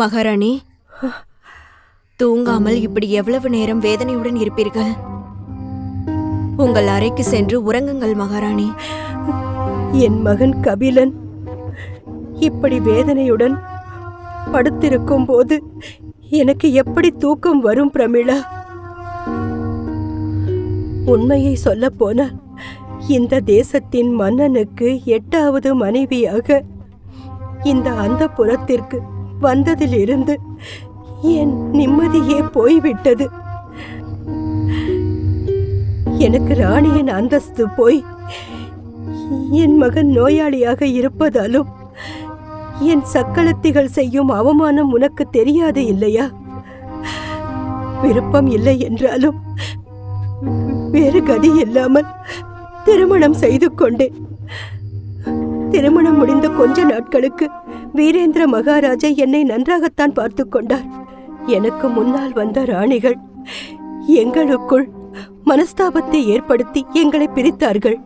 மகாராணி, தூங்காமல் இப்படி எவ்வளவு நேரம் வேதனையுடன் இருப்பீர்கள்? உங்கள் அறைக்கு சென்று உறங்குங்கள் மகாராணி. என் மகன் கபிலன் இப்படி வேதனையுடன் படுத்திருக்கும் போது எனக்கு எப்படி தூக்கம் வரும் பிரமிளா? உண்மையை சொல்ல போனால் இந்த தேசத்தின் மன்னனுக்கு 8வது மனைவியாக இந்த அந்தப்புரத்திற்கு வந்ததிலிருந்து என் நிம்மதியே போய்விட்டது. எனக்கு ராணியின் அந்தஸ்து போய் என் மகன் நோயாளியாக இருப்பதாலும் என் சக்களத்திகள் செய்யும் அவமானம் உனக்கு தெரியாது இல்லையா? விருப்பம் இல்லை என்றாலும் வேறு கதி இல்லாமல் திருமணம் செய்து கொண்டேன். திருமணம் முடிந்த கொஞ்ச நாட்களுக்கு வீரேந்திர மகாராஜா என்னை நன்றாகத்தான் பார்த்து கொண்டார். எனக்கு முன்னால் வந்த ராணிகள் எங்களுக்குள் மனஸ்தாபத்தை ஏற்படுத்தி எங்களை பிரித்தார்கள்.